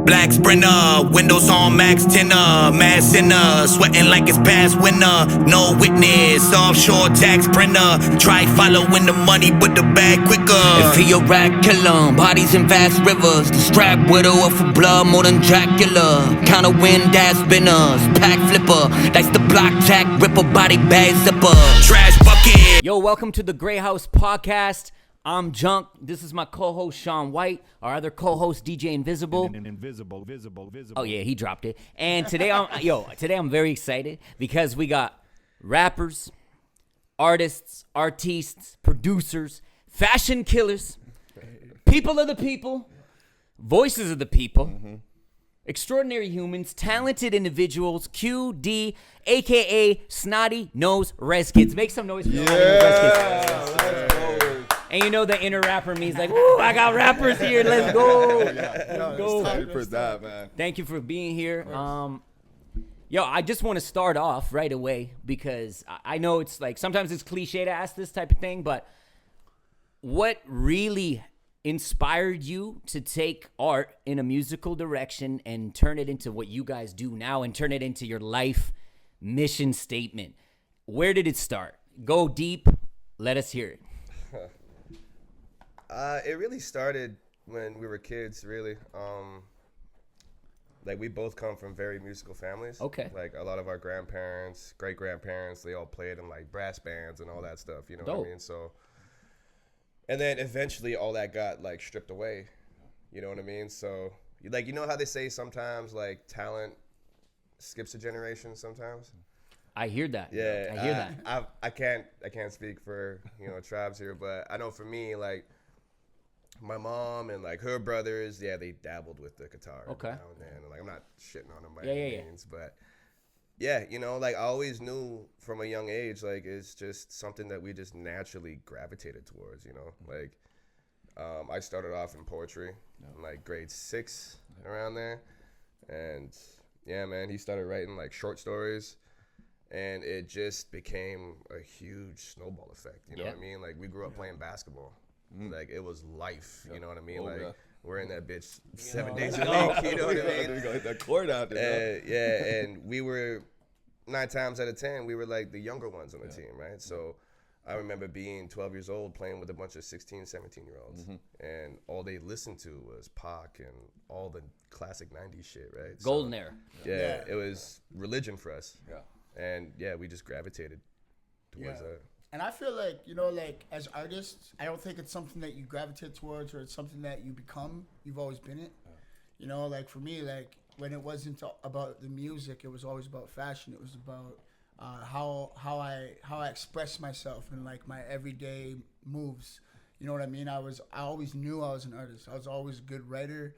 Black Sprinter, windows on max tenor, mad sinner, sweating like it's past winter. No witness, offshore tax printer. Try following the money, but the bag quicker. If he a rat killer, bodies in vast rivers. The strap widower for blood more than Dracula. Counter wind ass spinners, pack flipper. That's the block jack ripper, body bag zipper. Trash bucket. Yo, welcome to the Grey House Podcast. I'm Junk. This is my co-host Sean White. Our other co-host DJ Invisible. Invisible. Oh yeah, he dropped it. And today I'm very excited because we got rappers, artists, producers, fashion killers, people of the people, voices of the people, extraordinary humans, talented individuals, QD, aka Snotty Nose Res Kids. Make some noise for Snotty Nose Res Kids. Let's go. And you know the inner rapper means like, ooh, I got rappers here. Let's go. Let's go. For that, man. Thank you for being here. Yo, I just want to start off right away because I know it's like sometimes it's cliche to ask this type of thing, but what really inspired you to take art in a musical direction and turn it into what you guys do now and turn it into your life mission statement? Where did it start? Go deep. Let us hear it. It really started when we were kids, really. Like, we both come from very musical families. Okay. Like, a lot of our grandparents, great-grandparents, they all played in, like, brass bands and all that stuff, you know what I mean? So, and then eventually all that got, like, stripped away, you know what I mean? So, like, you know how they say sometimes, like, talent skips a generation sometimes? I hear that. Yeah. I hear that. I can't speak for, you know, tribes here, but I know for me, like, my mom and like her brothers, yeah, they dabbled with the guitar now and then. Like, I'm not shitting on them by any means, but yeah, you know, like I always knew from a young age, like it's just something that we just naturally gravitated towards, you know. Like, I started off in poetry in like grade 6 around there, and yeah, man, he started writing like short stories, and it just became a huge snowball effect. You know what I mean? Like, we grew up playing basketball. Like, it was life, you know what I mean? We're in that bitch 7 days a week, you know what I mean? Hit that chord out there. Yeah, and we were 9 times out of 10, we were like the younger ones on the team, right? So I remember being 12 years old playing with a bunch of 16, 17-year-olds, and all they listened to was Pac and all the classic 90s shit, right? Golden era. Yeah, it was religion for us. Yeah. And yeah, we just gravitated towards that. And I feel like, you know, like as artists, I don't think it's something that you gravitate towards or it's something that you become. You've always been it. You know, like for me, like when it wasn't about the music, it was always about fashion. It was about how I express myself and like my everyday moves. You know what I mean? I always knew I was an artist. I was always a good writer.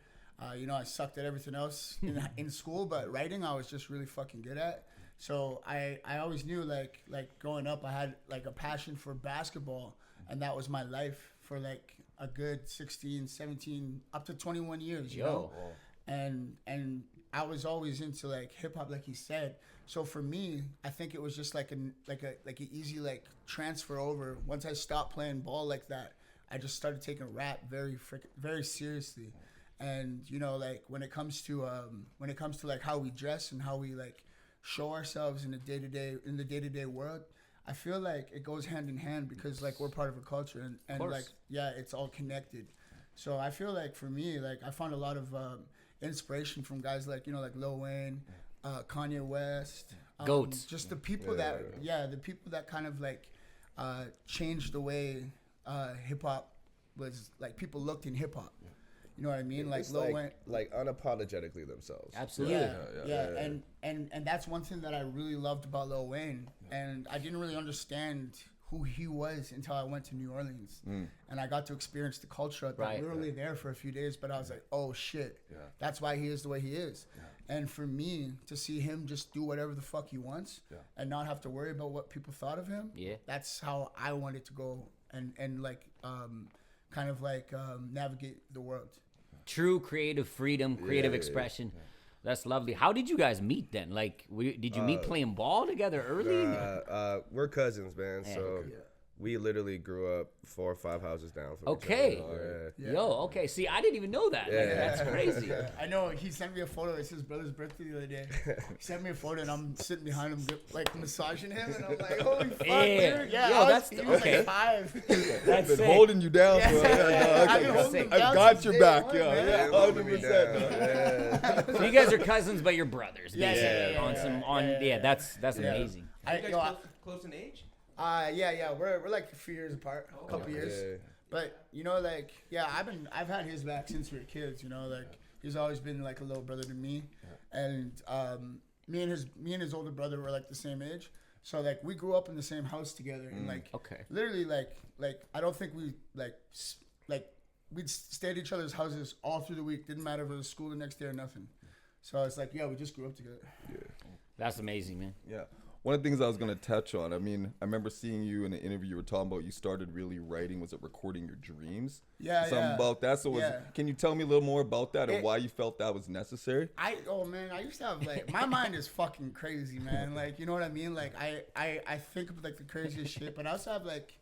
You know, I sucked at everything else in school, but writing I was just really fucking good at. So I always knew like growing up I had like a passion for basketball, and that was my life for like a good 16, 17 up to 21 years, you know. And I was always into like hip hop, like he said. So for me, I think it was just like an easy like transfer over. Once I stopped playing ball like that, I just started taking rap very seriously. And you know, like when it comes to like how we dress and how we like show ourselves in the day-to-day world, I feel like it goes hand in hand because like we're part of a culture and like it's all connected. So I feel like for me, like I found a lot of inspiration from guys like, you know, like Lil Wayne, Kanye West, Goats, just the people the people that kind of like changed the way hip hop was, like people looked in hip hop. You know what I mean? Like Lil Wayne, like unapologetically themselves. Absolutely. Yeah. And that's one thing that I really loved about Lil Wayne. And I didn't really understand who he was until I went to New Orleans. And I got to experience the culture. I was literally there for a few days, but I was like, oh shit, that's why he is the way he is. And for me to see him just do whatever the fuck he wants and not have to worry about what people thought of him, that's how I wanted to go and like kind of like navigate the world. True creative freedom, creative expression. That's lovely. How did you guys meet then? Like, did you meet playing ball together early? We're cousins, man. So we literally grew up 4 or 5 houses down from Okay. each other. Yeah. Yo, okay. See, I didn't even know that. Like, that's crazy. I know. He sent me a photo. It's his brother's birthday the other day. He sent me a photo, and I'm sitting behind him, like massaging him, and I'm like, "Holy fuck, Yeah. dude!" Yeah, Yo, he was okay. like 5. That's Been sick. holding you down, bro. I've been holding him I've down got since your day back, one, yo. man. Yeah, Holding me 100%. down. Yeah. So you guys are cousins, but you're brothers, Yeah, basically. yeah, on yeah, some, yeah, on, yeah, yeah, yeah. that's Yeah. amazing. Close in age? Yeah. We're like a few years apart, a couple years. Yeah. But like, I've had his back since we were kids. Like he's always been like a little brother to me, and me and his older brother were like the same age. So like we grew up in the same house together, and like literally like I don't think we like we'd stay at each other's houses all through the week. Didn't matter if it was school the next day or nothing. So it's like we just grew up together. Yeah. That's amazing, man. Yeah. One of the things I was going to touch on, I mean, I remember seeing you in an interview you were talking about you started really writing, was it recording your dreams? Yeah, Something about that. So can you tell me a little more about that and why you felt that was necessary? I used to have like, my mind is fucking crazy, man. Like, you know what I mean? Like I think of like the craziest shit, but I also have like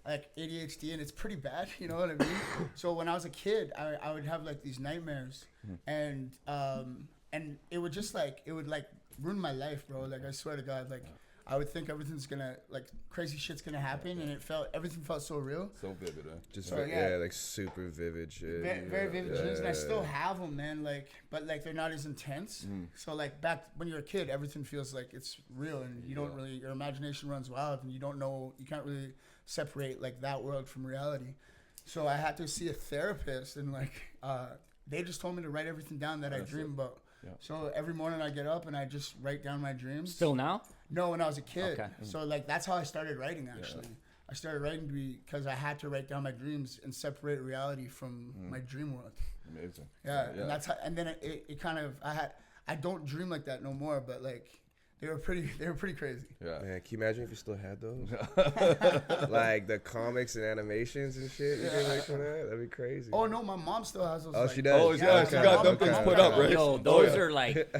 ADHD, and it's pretty bad, you know what I mean? So when I was a kid, I would have like these nightmares, and it would just like, ruin my life, bro. Like, I swear to God, like I would think everything's gonna, like, crazy shit's gonna happen, and everything felt so real. So vivid, huh? Just So, like super vivid shit. Very vivid dreams, and I still have them, man. Like, but like they're not as intense. So like back when you're a kid, everything feels like it's real, and you don't really, your imagination runs wild, and you can't really separate like that world from reality. So I had to see a therapist, and like they just told me to write everything down that I dream about. Yeah. So every morning I get up and I just write down my dreams. Still now? No, when I was a kid. Okay. So like that's how I started writing, actually. I started writing because I had to write down my dreams and separate reality from my dream world. Amazing. Yeah, and that's how. And then it kind of, I don't dream like that no more. But like they were pretty crazy. Yeah. Man, can you imagine if you still had those? Like the comics and animations and shit you could make from that? That'd be crazy. Oh no, my mom still has those. Oh, like, she does. Oh, yeah, she got them things put up, right? Yo, those are like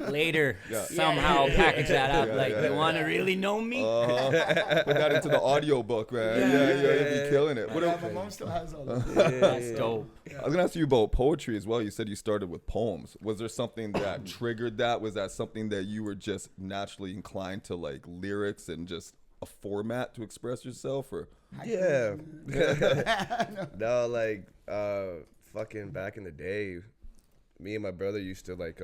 later somehow package that up. Like, you want to really know me? Put that into the audio book, man. Yeah, you'd be killing it. My mom still has all those. That's dope. I was gonna ask you about poetry as well. You said you started with poems. Was there something that triggered that? Was that something that you were just naturally inclined to, like lyrics and just a format to express yourself, or? Yeah. No, like fucking back in the day, me and my brother used to like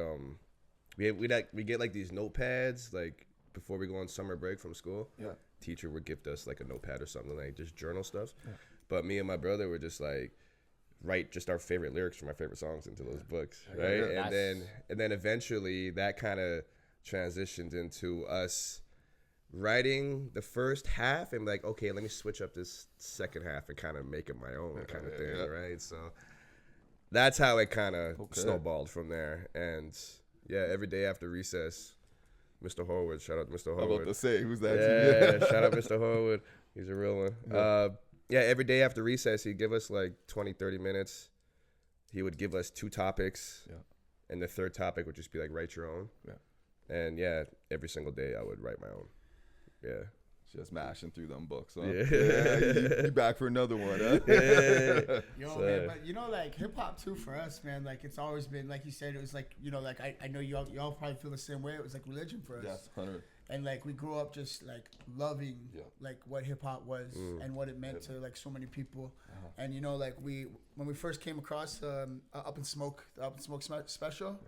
we get like these notepads like before we go on summer break from school. Yeah. Teacher would gift us like a notepad or something, like just journal stuff. Yeah. But me and my brother would just like write just our favorite lyrics from our favorite songs into those books, right? And then eventually that kind of transitioned into us writing the first half and like, okay, let me switch up this second half and kind of make it my own kind of thing, right? So that's how it kind of snowballed from there. And yeah, every day after recess, Mr. Horwood, shout out to Mr. Horwood. I'm about to say, who's that? Yeah, shout out Mr. Horwood. He's a real one. Yeah, every day after recess, he'd give us like 20, 30 minutes. He would give us 2 topics. Yeah. And the third topic would just be like, write your own. Yeah. And yeah, every single day I would write my own. Yeah. Just mashing through them books, huh? Yeah. You back for another one, huh? Yeah. Yo, man, but you know, like hip hop too for us, man. Like it's always been, like you said, it was like, you know, like I know y'all probably feel the same way. It was like religion for us. Yes, 100. And like we grew up just like loving like what hip hop was and what it meant to like so many people. And you know, like when we first came across Up in Smoke special,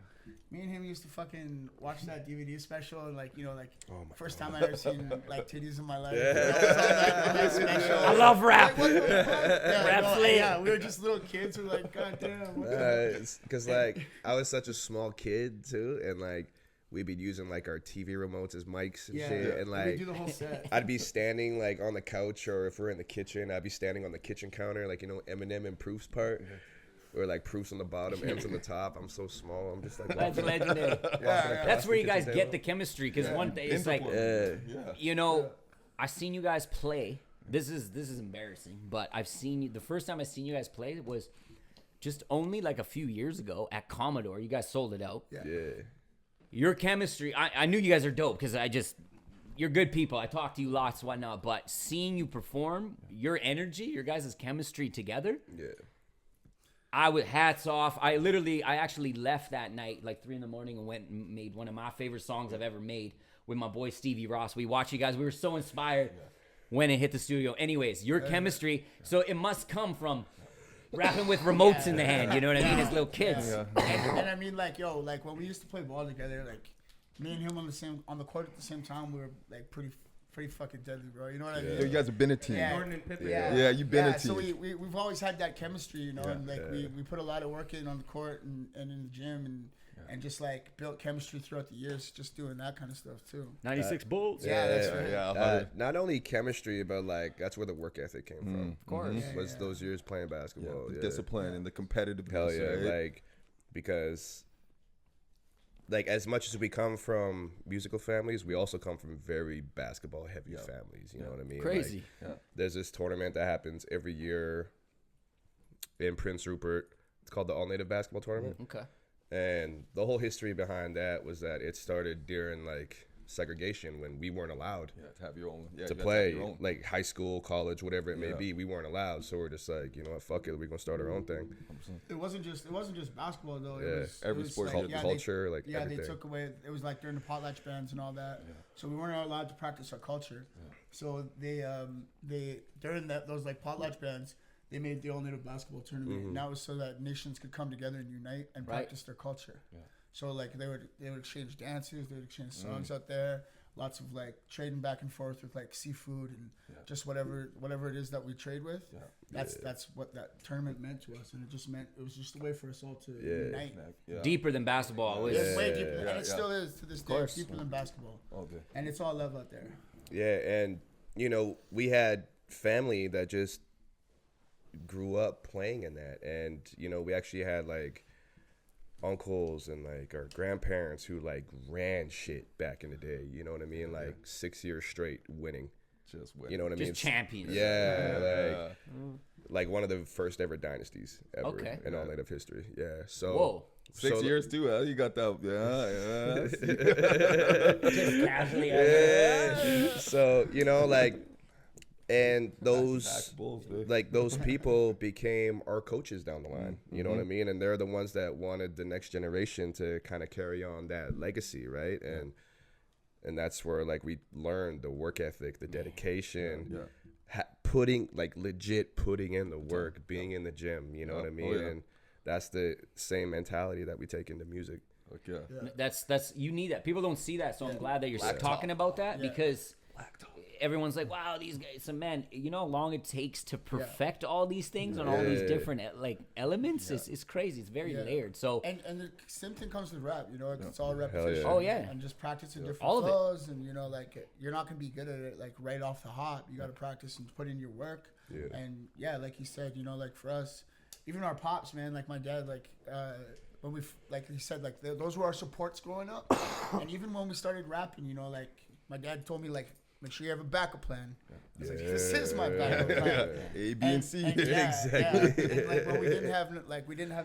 me and him used to fucking watch that DVD special, and like, you know, like first time I ever seen like titties in my life. That special. I love rap. Like, what the fuck? Rap's lit. We were just little kids who were like, God damn. Because like I was such a small kid too, and like we'd be using like our TV remotes as mics and shit, and like we do the whole set. I'd be standing like on the couch, or if we're in the kitchen, I'd be standing on the kitchen counter, like, you know, Eminem and Proof's part. Or like Proof's on the bottom, M's on the top. I'm so small. I'm just like That's legendary. That's where you guys get the chemistry, because one day it's like, you know, I seen you guys play. This is embarrassing, but I've seen you. The first time I seen you guys play was just only like a few years ago at Commodore. You guys sold it out. Yeah. Your chemistry, I knew you guys are dope because I just you're good people. I talk to you lots, whatnot. But seeing you perform, your energy, your guys' chemistry together. Yeah. I would hats off. I actually left that night like 3 a.m. and went and made one of my favorite songs I've ever made with my boy Stevie Ross. We watched you guys. We were so inspired when it hit the studio. Anyways, your chemistry. So it must come from rapping with remotes in the hand. You know what I mean? As little kids. And I mean, like, like when we used to play ball together, like me and him on the court at the same time, we were like pretty fucking deadly, bro. You know what I mean? You guys have been a team. Yeah, you've been a team. So we've always had that chemistry, you know, and like we put a lot of work in on the court and in the gym and just like built chemistry throughout the years, just doing that kind of stuff too. 96 Bulls. That's right. Not only chemistry, but like that's where the work ethic came from. Of course. Was those years playing basketball. The discipline and the competitiveness. Hell yeah, right? like because like as much as we come from musical families, we also come from very basketball heavy families. You know what I mean? Crazy. Like, there's this tournament that happens every year in Prince Rupert. It's called the All Native Basketball Tournament. Okay. And the whole history behind that was that it started during like segregation when we weren't allowed to have your own to play, like high school, college, whatever it may be. We weren't allowed, so we're just like, you know what, fuck it, we're gonna start our own thing. It wasn't just basketball though. Yeah, every sport, like, culture, like everything. They took away. It was like during the potlatch bands and all that. So we weren't allowed to practice our culture. So they during those like potlatch bands, they made the All Native Basketball Tournament, and that was so that nations could come together and unite and practice their culture. So like they would exchange dances, they would exchange songs out there, lots of like trading back and forth with like seafood and just whatever it is that we trade with. That's what that tournament meant to us, and it was just a way for us all to unite. Deeper than basketball. It's way deeper, and it still is to this day, deeper than basketball. And it's all love out there. Yeah, and you know we had family that just grew up playing in that, and you know we actually had like uncles and like our grandparents who like ran shit back in the day, you know what I mean, like 6 years straight winning, just winning. You know what I mean, just champions. Like one of the first ever dynasties ever in all native history. So 6 years too. You got that. Just casually. So you know, like, and those people became our coaches down the line. You know what I mean? And they're the ones that wanted the next generation to kind of carry on that legacy, right? And that's where like we learned the work ethic, the dedication, putting in the work, being in the gym. You know what I mean? And that's the same mentality that we take into music. That's you need that. People don't see that, so I'm glad that you're talking about that because everyone's like, wow, these guys, so man, you know how long it takes to perfect all these things and all these different like elements? It's crazy. It's very layered. So and the same thing comes with rap, you know, it's all repetition. And just practicing different flows, and you know, like you're not gonna be good at it like right off the hop. You gotta practice and put in your work. And like you said, you know, like for us, even our pops, man, like my dad, like when we, like he said, like those were our supports growing up. And even when we started rapping, you know, like my dad told me, like, make sure you have a backup plan. I was like, this is my backup plan. A, B, and C. Exactly. And like when we didn't have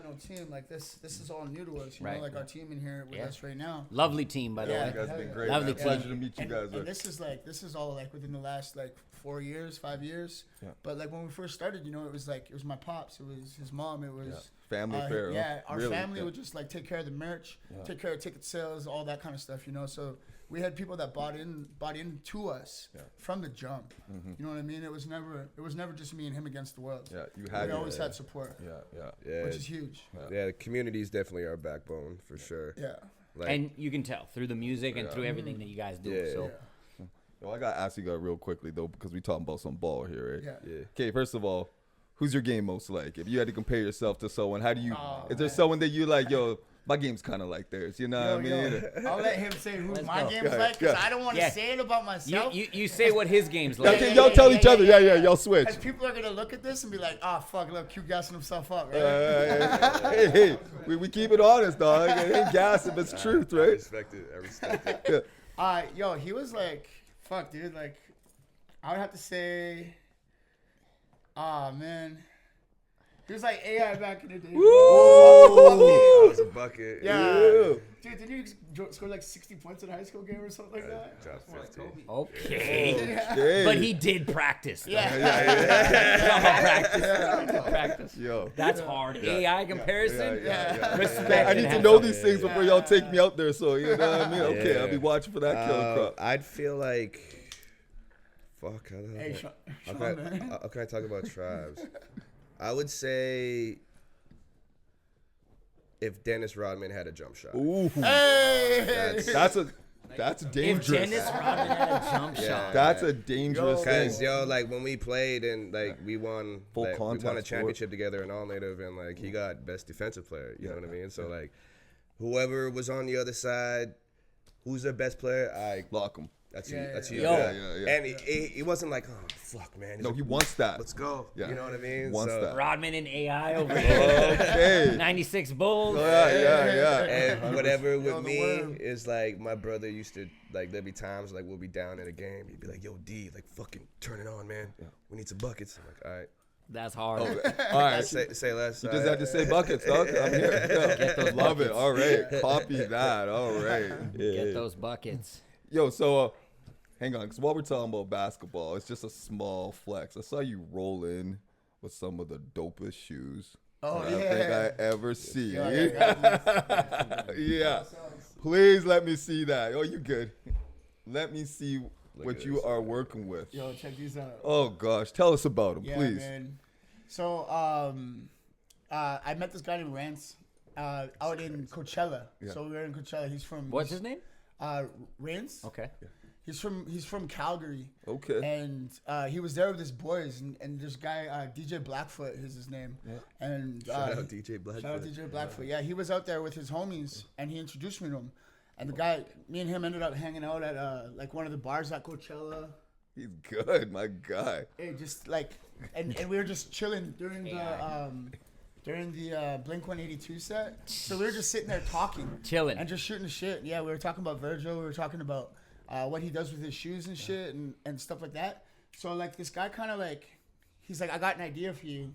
no team, like this is all new to us. You know, like our team in here with us right now. Lovely team, by the way. You guys have been great. Lovely Pleasure to meet you guys. And this is all like within the last like 4 years, 5 years. But like when we first started, you know, it was my pops, it was his mom, it was family affair. Our family would just like take care of the merch, take care of ticket sales, all that kind of stuff, you know. So we had people that bought in to us from the jump. You know what I mean? It was never just me and him against the world. We always had support. Which is huge. The community is definitely our backbone for sure. Like, and you can tell through the music and through everything that you guys do. Well, I gotta ask you guys real quickly though, because we talking about some ball here, right? Okay, first of all, who's your game most like? If you had to compare yourself to someone, how do you? Is there someone that you like? Yo, my game's kind of like theirs. You know what I mean? I'll let him say who my game's like, because I don't want to say it about myself. You say what his game's like. Okay, y'all tell each other. Y'all switch. Because people are gonna look at this and be like, "Oh fuck, look, Q gassing himself up." Right? Hey, we keep it honest, dog. It ain't gossip, it's truth, right? I respect it. Yo, he was like, fuck, dude. Like, I would have to say, man. He was like AI back in the day. Woo! I was a bucket. Yeah. Ew. Dude, didn't you score like 60 points in a high school game or something like that? Dropped 15. Okay. Hey. But he did practice. Yeah. Practice. Yo. That's hard. AI comparison? Yeah. Respect. I need to know these things before y'all take me out there. So, you know what I mean? Okay, I'll be watching for that killer crop. I'd feel like, fuck. Hey, Sean, man. How can I talk about tribes? I would say if Dennis Rodman had a jump shot. Ooh. Hey. That's dangerous. If Dennis Rodman had a jump shot. That's a dangerous thing. Cause like when we played and like we won, Full like, we won a contact championship together in all native, and like he got best defensive player. You know what I mean? So like, whoever was on the other side, who's their best player, I Lock him. that's Yeah, you. yeah, That's yeah. you. Yo. And he wasn't like, oh fuck, man. No, he wants that. Let's go. Yeah. You know what I mean? Wants that. Rodman and AI over here. Okay. 96 Bulls. Yeah. And whatever with the me worm. is like my brother used to like there'd be times like we'll be down in a game. He'd be like, "Yo, D, like fucking turn it on, man. We need some buckets." I'm like, "All right, That's hard. All right. say less." You just had to say buckets, dog. I'm here. Yeah. Love it. All right. Copy that. All right. Get those buckets. Yo, so hang on, because while we're talking about basketball, it's just a small flex. I saw you roll in with some of the dopest shoes Oh, I yeah. think I ever see. Yeah. Yeah. Please let me see that. Oh, you good. Let me see what at you this. are working with. Yo, check these out. Oh, gosh. Tell us about them, Yeah, please. man. So, I met this guy named Rance out in Coachella. Yeah. So we were in Coachella. He's from What's his name? Rance. Okay. He's from Calgary. Okay. And he was there with his boys, and this guy DJ Blackfoot is his name. Yeah. And Shout out DJ Blackfoot. Shout out DJ Blackfoot. Yeah, he was out there with his homies, and he introduced me to him. And the guy, me and him ended up hanging out at like one of the bars at Coachella. He's good, my guy. It just like, and we were just chilling during the Blink 182 set. So we were just sitting there talking, Chilling. and just shooting the shit. Yeah, we were talking about Virgil. We were talking about what he does with his shoes and shit and stuff like that. So like this guy kind of like, he's like, I got an idea for you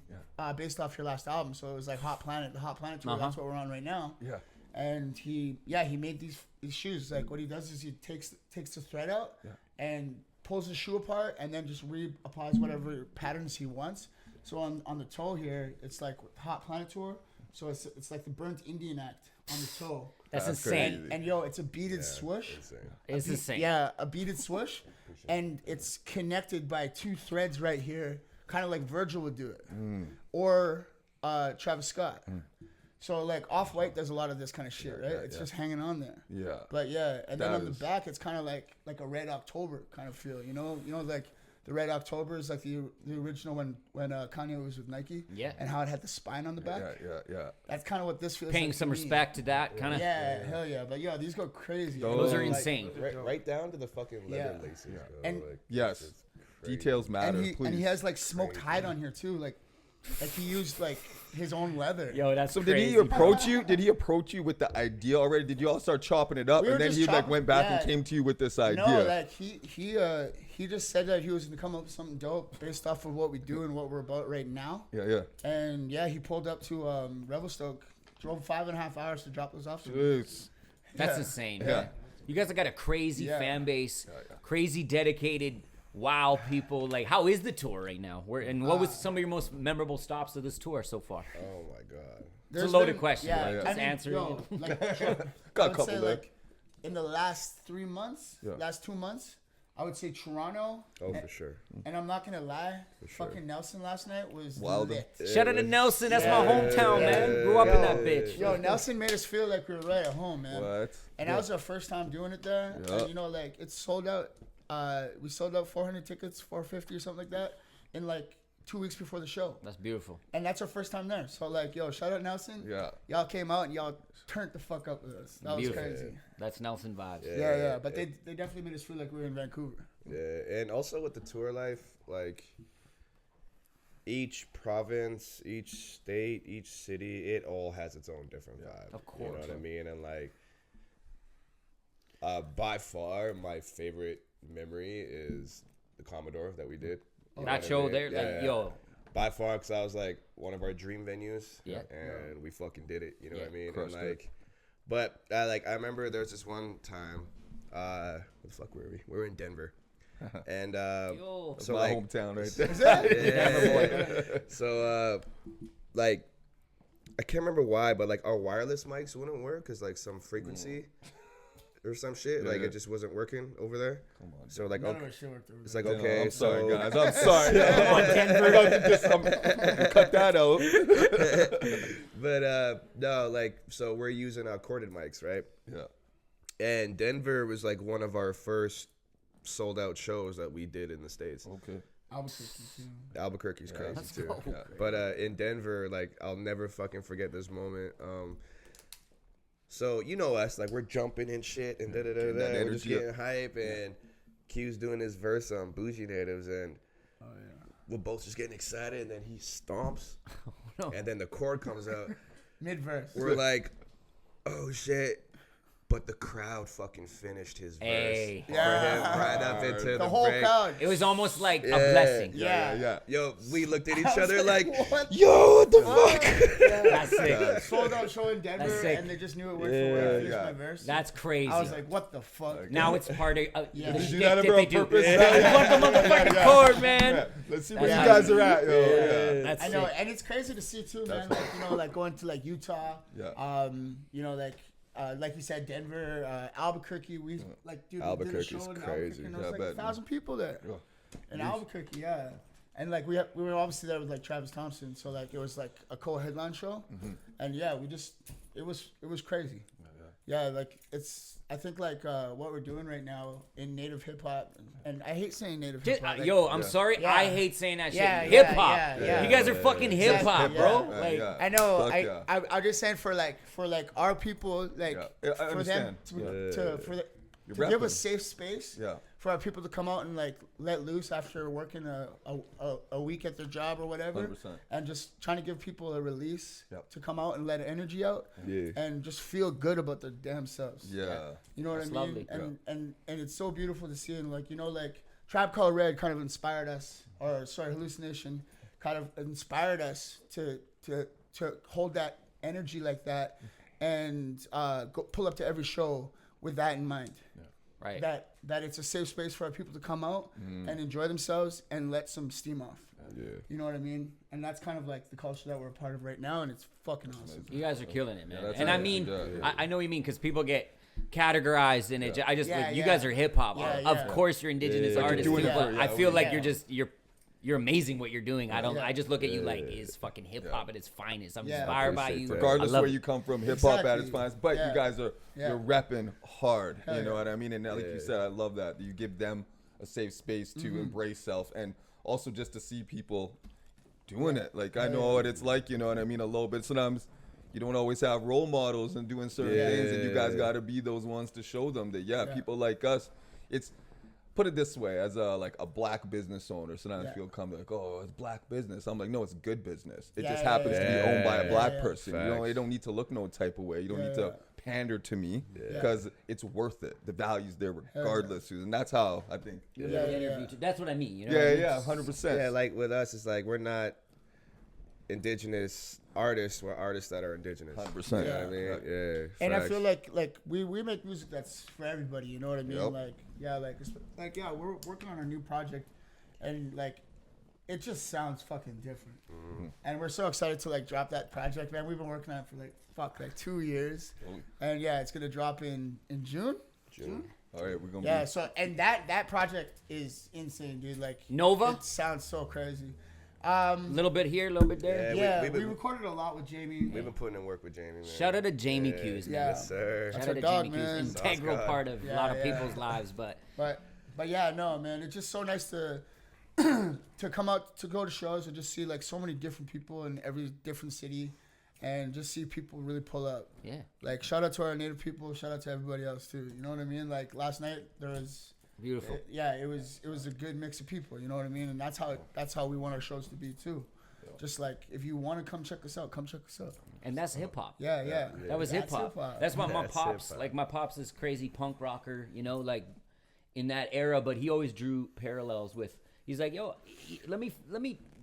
based off your last album. So it was like Hot Planet, the Hot Planet tour. That's what we're on right now. Yeah. And he made these shoes. Like what he does is he takes the thread out and pulls the shoe apart and then just reapplies whatever patterns he wants. So on the toe here, it's like Hot Planet tour. So it's like the Burnt Indian Act on the toe. That's crazy. insane. And yo, it's a beaded swoosh. It's insane. Yeah, a beaded swoosh, and it's connected by two threads right here, kind of like Virgil would do it, or Travis Scott. So like Off-White does a lot of this kind of shit, right? It's just hanging on there. Yeah. But yeah, and then That on the is- back, it's kind of like a Red October kind of feel, you know, like the Red October is like the original when Kanye was with Nike. Yeah. And how it had the spine on the back. Yeah. That's kind of what this feels Paying like. some to me. respect to that kind of. Yeah, hell yeah. But yeah, these go crazy. Those are Like, insane. Right down to the fucking leather Yeah. laces. Bro. And- like, Yes. it's crazy. Details matter, and please. he has like smoked hide on here too, like he used like his own leather. Yo, that's So crazy. did he approach you? Did he approach you with the idea already? Did you all start chopping it up, We were and then just he like chopping- went back and yeah. came to you with this idea? No, like he just said that he was gonna come up with something dope based off of what we do and what we're about right now. Yeah. And yeah, he pulled up to Revelstoke, drove 5.5 hours to drop those off to me. Jeez. That's Yeah. insane. Yeah. You guys have got a crazy Yeah. fan base, crazy dedicated. Wow, people! Like, how is the tour right now? And what was some of your most memorable stops of this tour so far? Oh my god. It's a loaded question. Yeah, Like, I just mean, answer yo, it. like, Got I a would couple say there. like in the last 3 months, Yeah. last 2 months, I would say Toronto. Oh, for sure. And I'm not gonna lie, sure. fucking Nelson last night was Wild. lit. Shout out to Nelson. That's my hometown, man. Grew up in that bitch. Yo, Nelson made us feel like we were right at home, man. What? And that was our first time doing it there. Yeah. And, you know, like it's sold out. We sold out 400 tickets, 450 or something like that, in like 2 weeks before the show. That's beautiful. And that's our first time there. So like, yo, shout out Nelson. Yeah. Y'all came out and y'all turned the fuck up with us. That was Beautiful. crazy. That's Nelson vibes. Yeah. But they definitely made us feel like we were in Vancouver. Yeah, and also with the tour life, like each province, each state, each city, it all has its own different vibe. Of You know course. what I mean? And like, by far, my favorite memory is the Commodore that we did. You know That what I show mean? there, Yeah, like, yeah. yo, by far, because I was like one of our dream venues. Yeah. And we fucking did it. You know what I mean? Crushed And like, but I remember there was this one time. Where the fuck were we? We were in Denver. And Yo. That's so my like, hometown right there. yeah. So like, I can't remember why, but like our wireless mics wouldn't work because like some frequency or some shit, like it just wasn't working over there. Come on. So like, okay, it's like okay. I'm so sorry, guys. I'm sorry. I got to just cut that out. But no, like, so we're using corded mics, right? Yeah. And Denver was like one of our first sold out shows that we did in the States. Okay. Albuquerque's crazy too. go. Yeah. But in Denver, like, I'll never fucking forget this moment. So you know us, like we're jumping and shit and we're just getting hype, and Q's doing his verse on Bougie Natives, and we're both just getting excited, and then he stomps, and then the chord comes out Mid-verse. We're like, oh shit. But the crowd fucking finished his verse for him right up into the whole break. crowd. It was almost like a blessing. Yeah. Yo, we looked at each other like, what? yo, what the fuck? That's sick. Sold out show in Denver, That's sick. and they just knew it word for word. I finished my verse. That's crazy. I was like, what the fuck? Now it's part of the Did you shtick do that that ever they on do. purpose? Fuck the motherfucking chord, man. Yeah. Let's see where That's you how guys are at, yo. That's I know, sick. and it's crazy to see too, man. Like, you know, like going to like Utah, you know, like you said, Denver, Albuquerque. We like, dude, we did a Albuquerque's show in crazy. Albuquerque, and there was Yeah, I like bet. 1,000 people there in Albuquerque, and like we were obviously there with like Travis Thompson, so like it was like a co-headline show, and it was crazy. Yeah, like I think like what we're doing right now in native hip hop, and I hate saying native hip hop. I'm sorry. Yeah. I hate saying that shit. Yeah, Hip hop. yeah. You guys are fucking hip hop, bro. Yeah, Like, yeah. I know. Fuck I'm just saying for our people, like Yeah, I for them understand. to You're give a repping. safe space Yeah. for our people to come out and like let loose after working a week at their job or whatever, 100%. and just trying to give people a release Yep. to come out and let energy out, Yeah. and just feel good about their damn selves. Yeah. You know what That's I mean? lovely. And it's so beautiful to see, and like, you know, like Tribe Called Red kind of inspired us, or sorry, Hallucination kind of inspired us to hold that energy like that, and go pull up to every show with that in mind. right. That it's a safe space for our people to come out and enjoy themselves and let some steam off. Yeah. You know what I mean? And that's kind of like the culture that we're a part of right now, and it's fucking awesome. You guys are killing it, man. that's And I nice. mean, Yeah. I know what you mean, because people get categorized in it. I just Yeah, like, you yeah. guys are hip hop. Yeah, Of yeah. course, you're indigenous artists, doing too, it but for- I feel like Yeah. you're amazing what you're doing. I just look at you like Yeah. it's fucking hip hop at its finest. I'm Yeah. inspired by Appreciate you. that. Regardless I love where it. you come from, hip hop at its Exactly. finest. But Yeah. you guys are Yeah. you're repping hard. Hell You know yeah. what I mean? And like you said, I love that. You give them a safe space to embrace self, and also just to see people doing it. Like I know what it's like, you know what I mean, a little bit. Sometimes you don't always have role models and doing certain things, and you guys got to be those ones to show them that people like us. It's put it this way, as a black business owner, sometimes people come like, oh, it's black business. I'm like, no, it's good business. It just happens to be owned by a black person. You don't need to look no type of way. You don't need to pander to me because it's worth it. The value's there regardless, and that's how I think. That's what I mean. You know? Yeah, 100%. Yeah, like with us, it's like we're not indigenous artists. We're artists that are indigenous. 100%. You know what I mean? Yeah. And I facts. feel like we make music that's for everybody. You know what I mean? Yep. We're working on a new project, and like it just sounds fucking different. And we're so excited to like drop that project, man. We've been working on it for like 2 years, and it's gonna drop in June. June. All right, we're gonna Yeah. be. So and that project is insane, dude. Like Nova? It sounds so crazy. A little bit here, a little bit there. Yeah, We we've been- recorded a lot with Jamie. We've been putting in work with Jamie, man. Shout out to Jamie Q's, man. Yeah. Yes, sir. That's Shout out to our dog, Jamie man. Q's, integral Sauce God. part of a lot of people's lives, but But yeah, no, man, it's just so nice to to come out to go to shows and just see like so many different people in every different city, and just see people really pull up. yeah. Like shout out to our native people, shout out to everybody else too. You know what I mean? Like last night there was Beautiful. it was a good mix of people. You know what I mean? And that's how we want our shows to be too. Just like if you want to come check us out, come check us out. And that's hip hop. Yeah. That was hip That's hop. hip-hop. That's why my That's pops, hip-hop. like my pops, is crazy punk rocker. You know, like in that era. But he always drew parallels with. He's like, yo, let me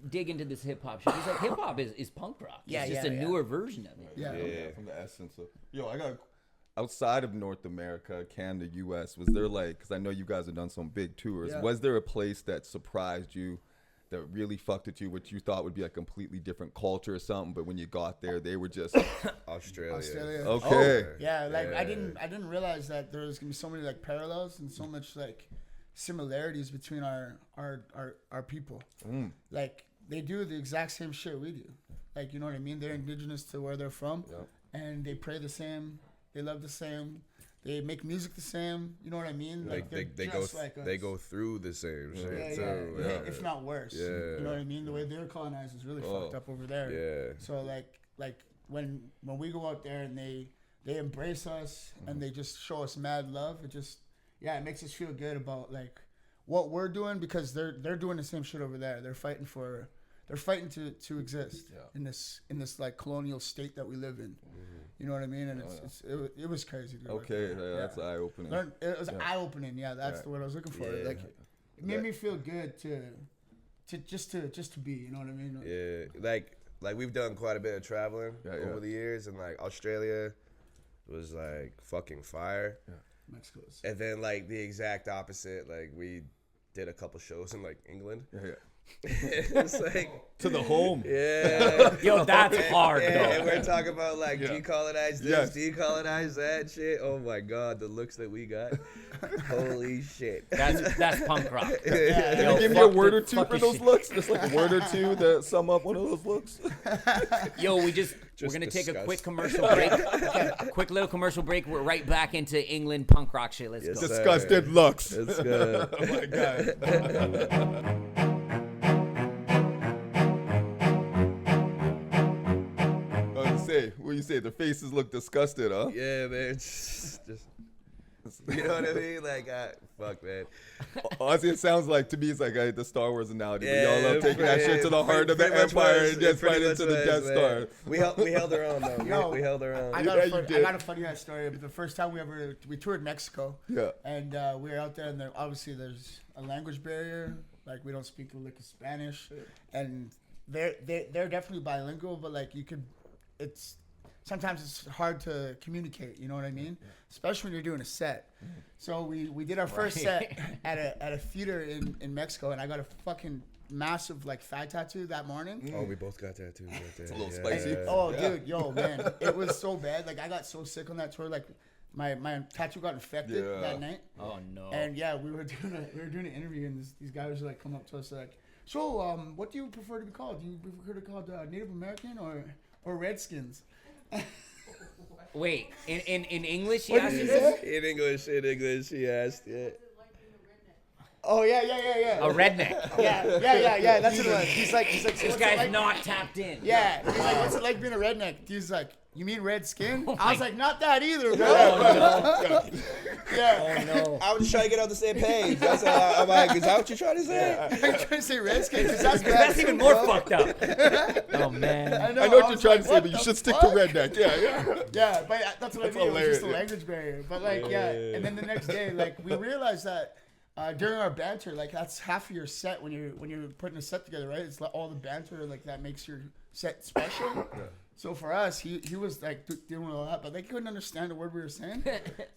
dig into this hip hop shit. He's like, hip hop is punk rock. Yeah, it's just a newer version of it. Yeah. From the essence of I got outside of North America, Canada, US, was there like, because I know you guys have done some big tours, was there a place that surprised you, that really fucked with you, what you thought would be a completely different culture or something, but when you got there, they were just Australia. Okay. Yeah, like I didn't realize that there was gonna be so many like parallels and so much like similarities between our people. Like they do the exact same shit we do. Like, you know what I mean? They're indigenous to where they're from, and they pray the same. They love the same. They make music the same. You know what I mean? Like they go like they go through the same shit too. Yeah, if not worse. Yeah. You know what I mean? The way they're colonized is really fucked up over there. Yeah. So like when we go out there and they embrace us and they just show us mad love, it makes us feel good about like what we're doing, because they're doing the same shit over there. They're fighting to exist in this like colonial state that we live in. You know what I mean? And it was crazy. Dude. Okay, that's eye opening. It was eye opening. Yeah, that's the word I was looking for. Like it made me feel good to just to be. You know what I mean? Yeah, like we've done quite a bit of traveling over the years, and like Australia was like fucking fire. Yeah. Mexico's. And then like the exact opposite, like we did a couple shows in like England. Yeah. It's like to the home. Yeah. Yo, that's hard though. And we're talking about like decolonize this, decolonize that shit. Oh my god, the looks that we got. Holy shit. That's punk rock. Can you give me a word or two for those looks? Just like a word or two that sum up one of those looks. Yo, we're gonna take a quick commercial break. Quick little commercial break. We're right back into England punk rock shit. Let's go. Disgusted looks. Let's go. Oh my god. What do you say? The faces look disgusted, huh? Yeah, man. Just you know what I mean? Like, fuck, man. Honestly, it sounds like, to me, it's like the Star Wars analogy. We all love taking that shit to the heart of the Empire and just right into the Death Star. We held our own, though. We held our own. I got a funny ass story. The first time we toured Mexico. Yeah. And we were out there, and obviously there's a language barrier. Like, we don't speak a lick of Spanish. And they're definitely bilingual, but like sometimes it's hard to communicate, you know what I mean? Especially when you're doing a set. So we did our first set at a theater in Mexico, and I got a fucking massive like thigh tattoo that morning. Oh, we both got tattoos right there. It's a little spicy. Oh, dude, yo, man, it was so bad. Like I got so sick on that tour. Like my tattoo got infected that night. Oh no. And yeah, we were doing an interview, and these guys were like come up to us like, so what do you prefer to be called? Do you prefer to be called Native American or Redskins? Wait, in English he asked you this? In English he asked, yeah. Oh yeah. A redneck. Yeah. That's what it was. He's like, this guy's not tapped in. Yeah. He's like, what's it like being a redneck? He's like, you mean red skin? I was like, not that either, bro. Yeah. Oh no. I was just trying to get on the same page. I'm like, is that what you're trying to say? I'm trying to say red skin because that's even more fucked up. Oh man. I know what you're trying to say, but you should stick to redneck. Yeah. Yeah, but that's what I mean. It was just a language barrier. But like, and then the next day, like, we realized that during our banter, like that's half of your set when you're putting a set together, right? It's like all the banter like that makes your set special. So for us, he was like doing all that, but they couldn't understand a word we were saying.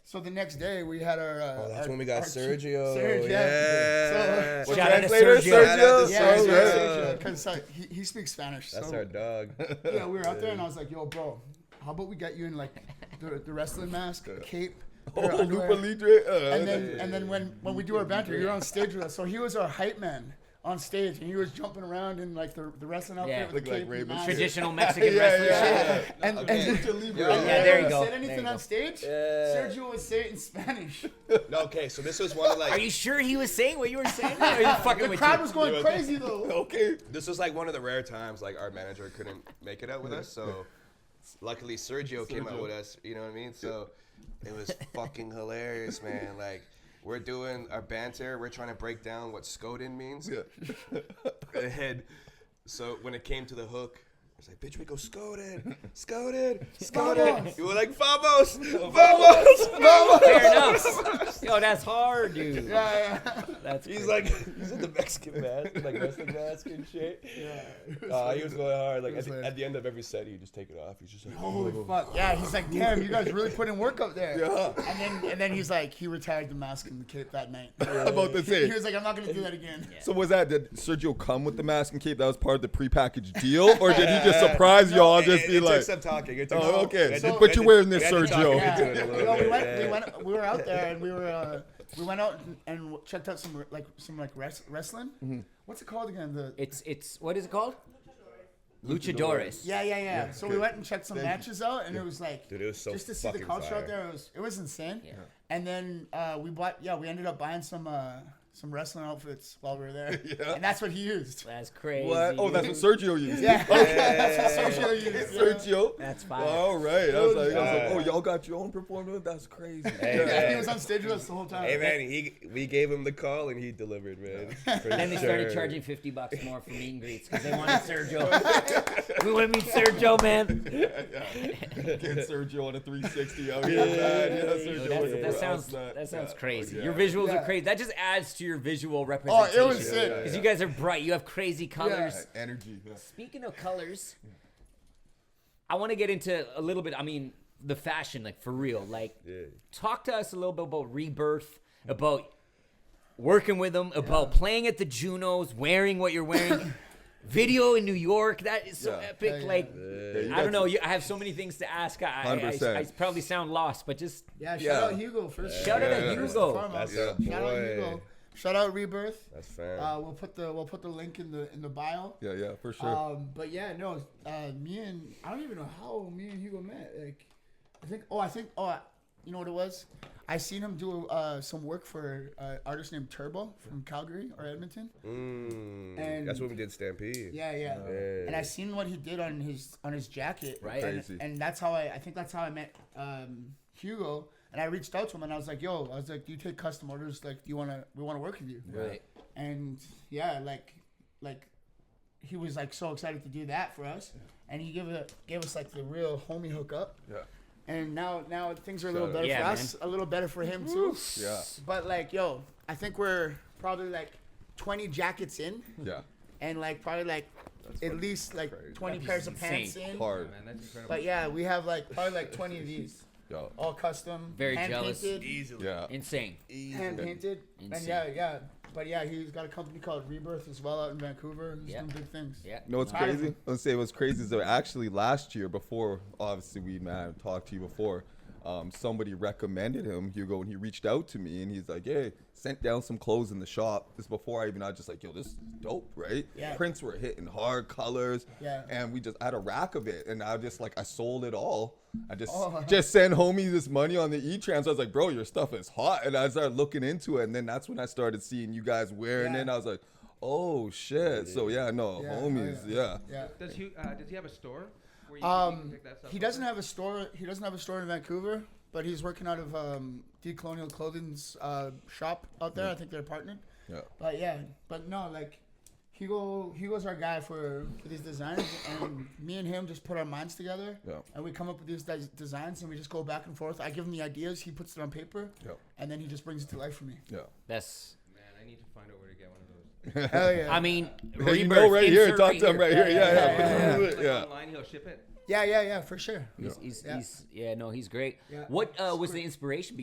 So the next day we had our. That's when we got Sergio. Sergio, yeah. So, shout out to Sergio. Yeah, Sergio, because he speaks Spanish. That's our dog. Yeah, we were out there, and I was like, "Yo, bro, how about we get you in like the wrestling mask, a cape." Lupa Libre. And then when we do our banter, you're on stage with us. So he was our hype man on stage, and he was jumping around in like the wrestling outfit with the cape and mask. Traditional Mexican wrestling shit. And there you go. Said anything on stage? Sergio would say it in Spanish. No, okay, so this was one of like. Are you sure he was saying what you were saying? Or are you fucking the with crowd you? was going crazy though. Okay. This was like one of the rare times like our manager couldn't make it out with us, so luckily Sergio came out with us. You know what I mean? So it was fucking hilarious, man. Like. We're doing our banter. We're trying to break down what Skoden means. Yeah. And so when it came to the hook, He's like, bitch, we go scooted. You were like, Famos. Fair enough. Yo, that's hard, dude. Yeah. That's He's crazy. like, he's in the Mexican mask, like wrestling mask and shit. Yeah. He was going hard. Like at the end of every set, he'd just take it off. He's just like, Holy fuck. Yeah, he's like, damn, you guys really put in work up there. Yeah. And then he's like, he retired the mask and the cape that night. About to say. He was like, I'm not going to do that again. So was that, did Sergio come with the mask and cape? That was part of the prepackaged deal? Or did he just surprise y'all and just be it like, took some talking. It took oh, okay. So- But you're wearing this, we had to talk Sergio. into it a little bit. We were out there and we went out and checked out some wrestling. What's it called again? It's what is it called? Luchadores. Yeah. So we went and checked some matches out, and it was like, Dude, it was so just to see the fucking culture fire. out there. It was insane. Yeah. And then we ended up buying some wrestling outfits while we were there, and that's what he used. That's crazy. What? Oh, that's what Sergio used. Yeah, that's what Sergio used. Sergio. That's fine. All right. I was like, oh, y'all got your own performance? That's crazy. Yeah, he was on stage with us the whole time. Hey man, we gave him the call and he delivered, man. For And then they started sure. charging $50 more for meet and greets because they wanted Sergio. We want to meet Sergio, man. Get Sergio on a 360 out here, man. Yeah, Sergio. That sounds crazy. Yeah. Your visuals Yeah. are crazy. That just adds to your visual Oh, representation. it was sick. Because you guys are bright. You have crazy colors. Energy. Yeah. Speaking of colors, I want to get into a little bit. I mean, the fashion, like for real. Like, talk to us a little bit about Rebirth, about working with them, about playing at the Junos, wearing what you're wearing. Video in New York, that is so epic. Like, I don't know. I have so many things to ask. I 100%. probably sound lost, but just Shout out Hugo first. shout out to Hugo. That's Shout a out boy. Hugo. Shout out Rebirth. That's fair. We'll put the link in the bio. Yeah, for sure. But yeah, no, me and I don't even know how me and Hugo met. Like, you know what it was? I seen him do some work for an artist named Turbo from Calgary or Edmonton. And That's when we did Stampede. Yeah. And I seen what he did on his jacket. Right. Crazy. And that's how I think that's how I met Hugo. And I reached out to him and I was like, do you take custom orders? Like, we want to work with you. Right. And yeah, like he was like so excited to do that for us. And he gave us like the real homie hookup. Yeah. And now things are a little better Yeah, for man. us, a little better for him too. Yeah. But like, I think we're probably like 20 jackets in, Yeah. and like probably like at least like crazy. 20 pairs of pants insane. in. Hard. Man, that's incredible. But yeah, we have like probably like 20 of these, Yo. all custom, Very hand jealous. painted, Easily. Yeah. Insane. hand painted, and Insane. yeah. But yeah, he's got a company called Rebirth as well out in Vancouver. He's Yeah. doing big things. Yeah. No, what's Proud of crazy? him. Let's say what's crazy is that actually last year, before obviously we talked to you before, somebody recommended him, Hugo, and he reached out to me and he's like, hey, sent down some clothes in the shop. This before I was just like, yo, this is dope, right? Yeah. Prints were hitting hard, colors. Yeah. And we just had a rack of it. And I just like, I sold it all. I just sent homie this money on the e-trans. I was like, bro, your stuff is hot. And I started looking into it. And then that's when I started seeing you guys wearing it. And I was like, oh shit. So yeah, no, Yeah, homies. Yeah. Yeah. Does he have a store? Where you can pick that stuff He up? doesn't have a store. He doesn't have a store in Vancouver, but he's working out of Decolonial Clothing's shop out there. I think they're partnered. Yeah. But no, like Hugo's our guy for these designs, and me and him just put our minds together, Yeah. and we come up with these designs, and we just go back and forth. I give him the ideas, he puts it on paper, Yeah. and then he just brings it to life for me. Yeah. That's. Man, I need to find out where to get one of those. Hell yeah! I mean, Hey, you know Rebirth, right here. insert Talk to him right here. Yeah. Like Yeah. online, he'll ship it. yeah, for sure. He's great. Yeah. What was the inspiration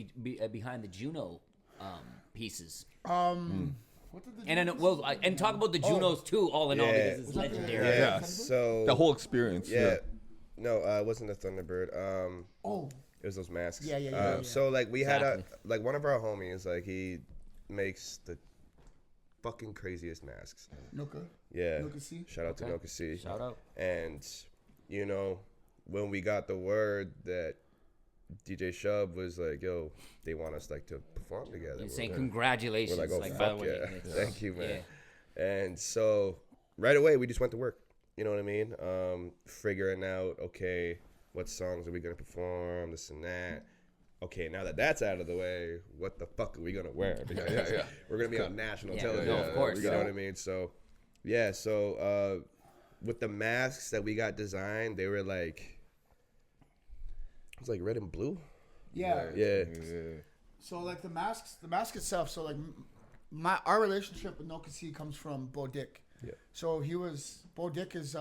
behind the Juno pieces? What did the And I know, and talk about the Junos too. All in all, Yeah. because it's Was that the- legendary. Yeah. So The whole experience. yeah. No, it wasn't the Thunderbird. Oh, It was those masks. Yeah. So like we had Exactly. one of our homies, like he makes the fucking craziest masks. Noka. Yeah. Noka C? Shout out to Okay. Noka C. Shout out. And when we got the word that DJ Shub was like, yo, they want us like to perform together. You're saying We're congratulations. like, oh, by the fuck way. yeah. It's- Thank you, man. Yeah. And so right away, we just went to work. You know what I mean? Figuring out, okay, what songs are we going to perform, this and that. Okay, now that that's out of the way, what the fuck are we going to wear? Because we're going to be on national Yeah, television. no, of course. You know what I mean? So, yeah, with the masks that we got designed, they were like, it was like red and blue. Yeah. Yeah. So like the mask itself. So like our relationship with No Kasi comes from Bo Dick. Yeah. So Bo Dick is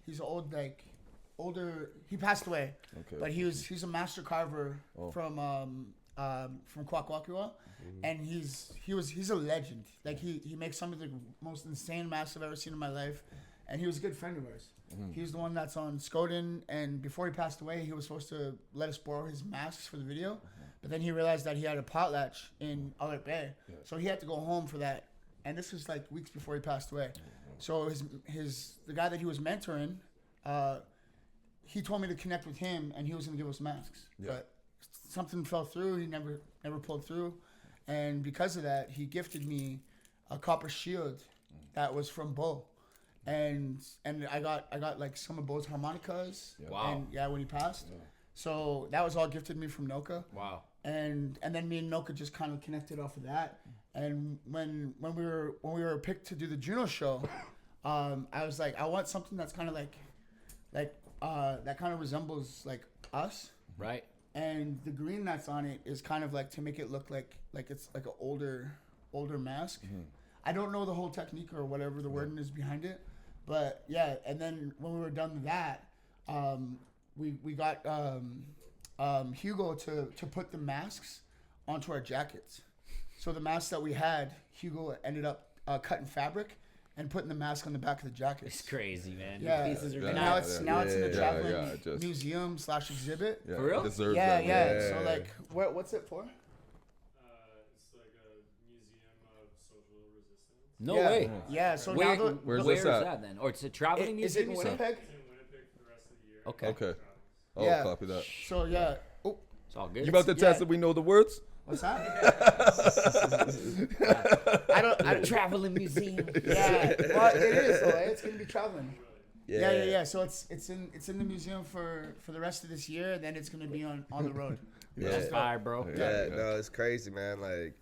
he's older. He passed away. Okay. But he's a master carver from Kwakwakwa, and he's a legend. Like he makes some of the most insane masks I've ever seen in my life, and he was a good friend of ours. He's the one that's on Skoden, and before he passed away, he was supposed to let us borrow his masks for the video, but then he realized that he had a potlatch in Albert Bay, so he had to go home for that. And this was like weeks before he passed away. So the guy that he was mentoring, he told me to connect with him, and he was gonna give us masks, but something fell through. He never pulled through, and because of that, he gifted me a copper shield that was from Bo, and I got like some of Bo's harmonicas. Wow. And when he passed, so that was all gifted me from Noka. Wow. And then me and Noka just kind of connected off of that. And when we were picked to do the Junos show, I was like, I want something that's kind of like that kind of resembles like us. Right. And the green that's on it is kind of like to make it look like it's like an older mask. I don't know the whole technique or whatever the wording is behind it, but yeah. And then when we were done with that, we got Hugo to put the masks onto our jackets. So the masks that we had, Hugo ended up cutting fabric and putting the mask on the back of the jacket. It's crazy, man. Yeah. The pieces are And nuts. now it's in the traveling just- museum / exhibit. Yeah, For real? deserves Yeah, that, yeah. man. So like, what's it for? It's like a museum of social resistance. No Yeah. way. Yeah. So Where, now Where's where this is at? that then? Or it's a traveling is it museum? in you said? Winnipeg? It's in Winnipeg for the rest of the year. Okay. Okay. Oh, Yeah. copy that. So yeah. Oh, It's all good. You about to test if we know the words? what's that? I don't. Traveling museum. Yeah. Well, it is though. It's gonna be traveling. Yeah. Yeah. So it's in the museum for the rest of this year, and then it's gonna be on the road. That's fire, bro. Yeah, no, it's crazy, man. Like,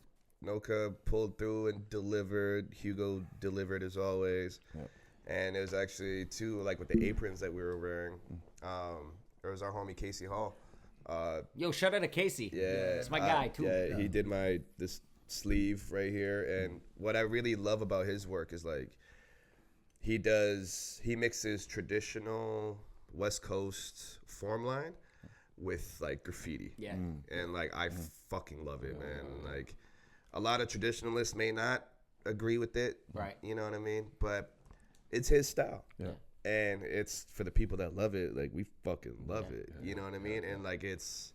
Noka pulled through and delivered. Hugo delivered as always. And it was actually, too, like with the aprons that we were wearing, there was our homie Casey Hall. Yo, shout out to Casey. Yeah. It's my guy, too. Yeah, he did this sleeve right here. And what I really love about his work is, like, he mixes traditional West Coast form line with like graffiti. Yeah. And like I fucking love it, man. Like a lot of traditionalists may not agree with it. Right. You know what I mean? But it's his style. Yeah. And it's for the people that love it, like we fucking love it. You know what I mean? And like it's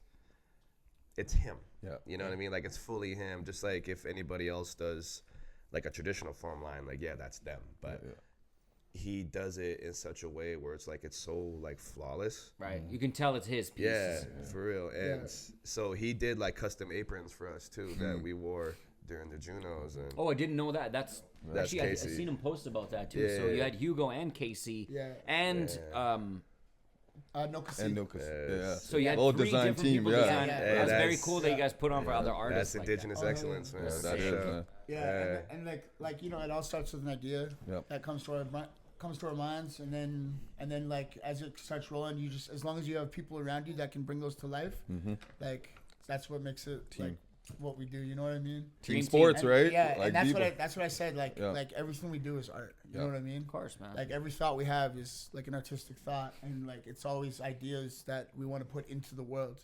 him. Yeah. You know what I mean? Like it's fully him. Just like if anybody else does like a traditional form line, like yeah, that's them. But he does it in such a way where it's like it's so like flawless. Right. You can tell it's his piece. Yeah, for real. And so he did like custom aprons for us too that we wore during the Junos. And Oh, I didn't know that. That's actually I Casey. seen him post about that too. So you had Hugo and Casey. Yeah. And No Kasi. And Lucas. Yeah. so you had Whole three design different team, people yeah. design. Yeah. That's very That's- cool that you guys put on for other artists. that's like Indigenous excellence, man. Yeah, for that is, sure. man. Yeah. And like you know, it all starts with an idea Yep. that comes to our minds, and then like as it starts rolling, you just as long as you have people around you that can bring those to life, like that's what makes it like what we do. You know what I mean? Team Dream sports, And- right? Yeah, Like and that's Bieber. that's what I said. Like Yeah. like everything we do is art. You know what I mean? Of course, man. Like every thought we have is like an artistic thought, and like it's always ideas that we want to put into the world,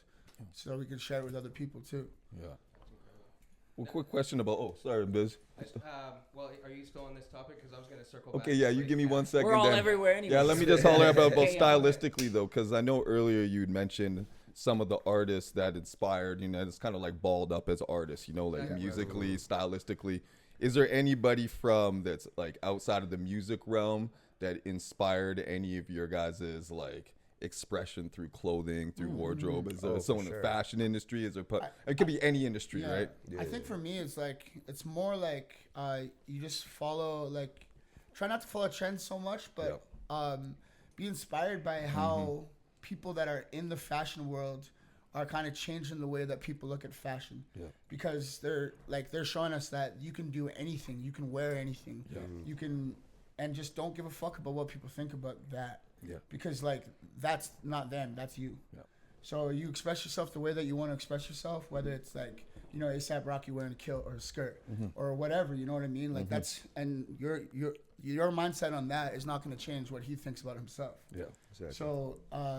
so we can share it with other people too. Yeah. Well, quick question about. Oh, sorry, Biz. Well, are you still on this topic? Because I was going to circle back. Okay, yeah, you Wait, give me 1 second. We're all then. everywhere anyway. Yeah, let me just holler about Okay, yeah. stylistically though, because I know earlier you'd mentioned some of the artists that inspired. You know, it's kind of like balled up as artists. You know, like musically, stylistically. Is there anybody from that's like outside of the music realm that inspired any of your guys' like expression through clothing, through wardrobe? Is there someone in the fashion industry? Is there? It could be any industry, right? I think for me, it's more like you just follow like try not to follow trends so much, but be inspired by how people that are in the fashion world are kind of changing the way that people look at fashion. Because they're showing us that you can do anything, you can wear anything, you can and just don't give a fuck about what people think about that. Yeah. Because like that's not them, that's you. Yeah. So you express yourself the way that you want to express yourself, whether it's like, you know, ASAP Rocky wearing a kilt or a skirt or whatever, you know what I mean? Like that's, and your mindset on that is not going to change what he thinks about himself. Yeah, exactly. So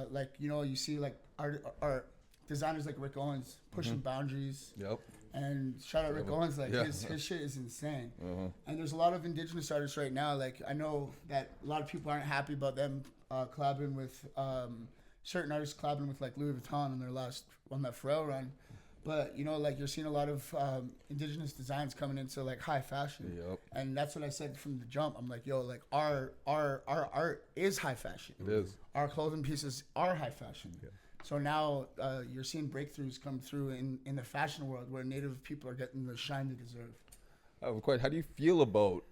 like, you know, you see like art designers like Rick Owens pushing boundaries. Yep. And shout out Rick Owens, like his shit is insane. And there's a lot of Indigenous artists right now. Like I know that a lot of people aren't happy about them collabing with certain artists collabing with like Louis Vuitton on their last on that Pharrell run. But you know, like you're seeing a lot of Indigenous designs coming into like high fashion. Yep. And that's what I said from the jump. I'm like, yo, like our art is high fashion. It is. Our clothing pieces are high fashion. Yeah. So now you're seeing breakthroughs come through in the fashion world where Native people are getting the shine they deserve. How do you feel about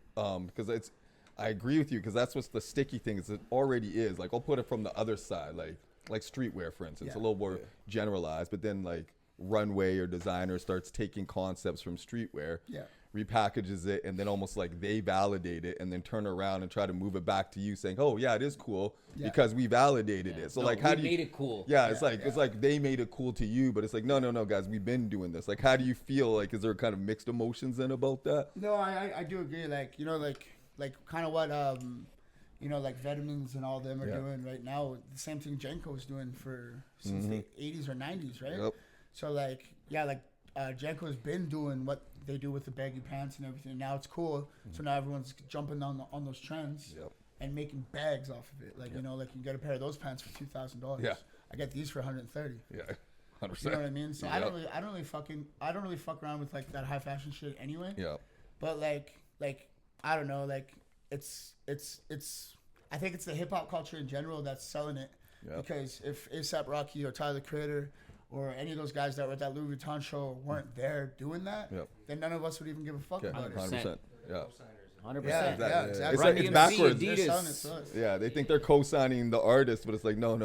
because I agree with you because that's what's the sticky thing is it already is. Like I'll put it from the other side, like streetwear for instance, a little more generalized, but then like runway or designer starts taking concepts from streetwear, repackages it, and then almost like they validate it and then turn around and try to move it back to you saying, oh yeah, it is cool because we validated it. So like how do you made it cool? Yeah, it's like they made it cool to you, but it's like no guys, we've been doing this. Like how do you feel? Like is there kind of mixed emotions then about that? No, I do agree. Like, you know, like kind of what you know, like Vitamins and all them are doing right now. The same thing Jenko was doing since the 80s or 90s, right? Yep. So like, yeah, like Jenko has been doing what they do with the baggy pants and everything. Now it's cool. So now everyone's jumping on those trends and making bags off of it. Like, you know, like you get a pair of those pants for $2,000. Yeah. I get these for $130. Yeah. 100%. You know what I mean? So I don't really fuck around with like that high fashion shit anyway. Yeah. But like I don't know, like it's I think it's the hip hop culture in general that's selling it. Yep. Because if ASAP Rocky or Tyler the Creator or any of those guys that were at that Louis Vuitton show weren't there doing that, then none of us would even give a fuck about it. 100%. Yeah. 100%. Yeah, exactly. It's, like, it's backwards. Adidas. Yeah, they think they're co-signing the artist, but it's like no.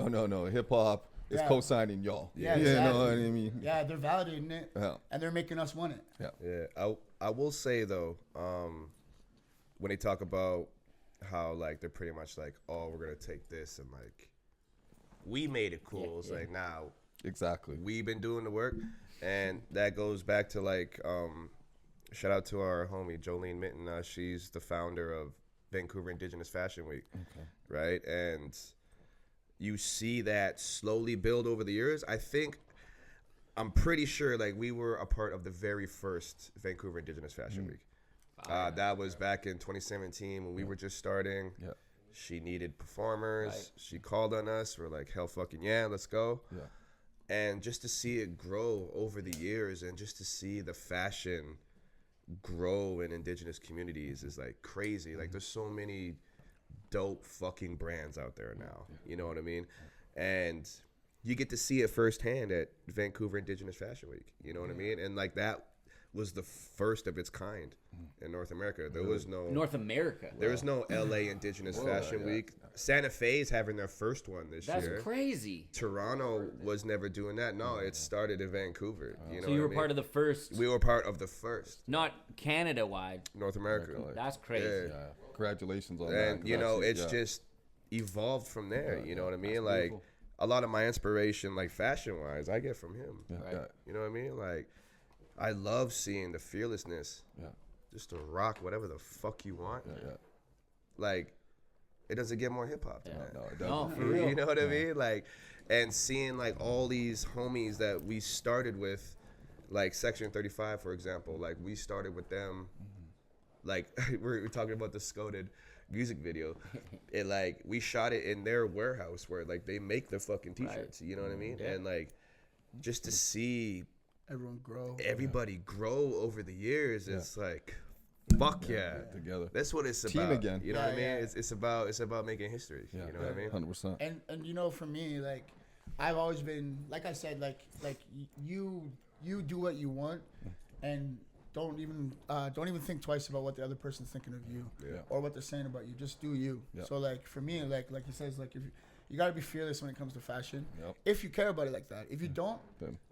Hip hop is co-signing y'all. Yeah, you exactly. know what I mean? Yeah, they're validating it, and they're making us want it. Yeah. I will say though, when they talk about how like they're pretty much like, oh, we're gonna take this and like we made it cool. It's like now exactly we've been doing the work, and that goes back to like shout out to our homie Jolene Mitten. She's the founder of Vancouver Indigenous Fashion Week, right? And you see that slowly build over the years. I'm pretty sure like we were a part of the very first Vancouver Indigenous Fashion Week. That was back in 2017 when we were just starting. Yeah. She needed performers. Right. She called on us. We're like, hell fucking yeah, let's go. Yeah. And just to see it grow over the years and just to see the fashion grow in Indigenous communities is like crazy. Like there's so many dope fucking brands out there now. You know what I mean? And you get to see it firsthand at Vancouver Indigenous Fashion Week. You know what I mean? And like that was the first of its kind in North America. There was no North America. There was no LA Indigenous Fashion Week. Santa Fe's having their first one this year. That's crazy. Toronto was never doing that. No, it started in Vancouver. You know so you were part of the first. We were part of the first. Not Canada-wide. North America. That's crazy. Yeah. Congratulations on that. And you know, it's just evolved from there. You know what I mean? Like a lot of my inspiration, like fashion-wise, I get from him. Right? You know what I mean? Like I love seeing the fearlessness. Just to rock whatever the fuck you want. Like, it doesn't get more hip hop than that. No, it doesn't. No, for real. You know what I mean? Like, and seeing like all these homies that we started with, like Section 35, for example. Like we started with them. Like we're talking about the Scoded music video. It like we shot it in their warehouse where like they make the fucking t-shirts. You know what I mean? And like just to see everybody grow over the years, it's like fuck together. That's what it's Team about again. You know what I mean? It's about making history. You know what I mean? 100%. And you know, for me, like I've always been, like I said, like you do what you want, and don't even think twice about what the other person's thinking of you or what they're saying about you. Just do you. So like for me, like he says, like if you gotta be fearless when it comes to fashion. If you care about it like that. If you don't,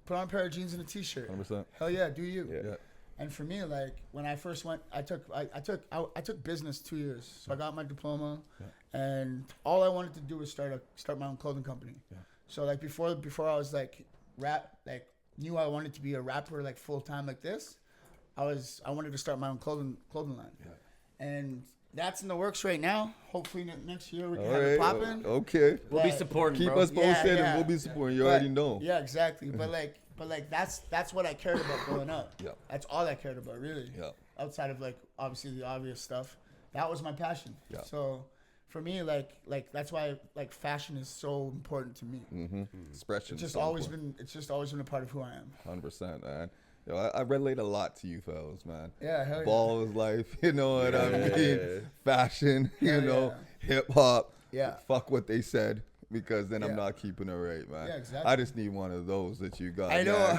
put on a pair of jeans and a t-shirt. 100%. Hell yeah, do you. And for me, like when I first went, I took business 2 years, so I got my diploma, and all I wanted to do was start my own clothing company. Yeah. So like before I was like knew I wanted to be a rapper like full time like this, I wanted to start my own clothing line. Yeah. And that's in the works right now. Hopefully next year we can have it popping. Okay. We'll be supporting, Keep bro. us posted and we'll be supporting. You already know. Yeah, exactly. But that's what I cared about growing up. Yeah. That's all I cared about, really. Yeah. Outside of like obviously the obvious stuff, that was my passion. Yeah. So for me, like that's why like fashion is so important to me. Mm-hmm. Expression. It's just always been a part of who I am. 100%, man. Yo, I relate a lot to you fellas, man. Yeah, hell yeah. Ball is life, you know what I mean? Fashion, you know, hip hop. Yeah. Fuck what they said, because then I'm not keeping it right, man. Yeah, exactly. I just need one of those that you got. I know.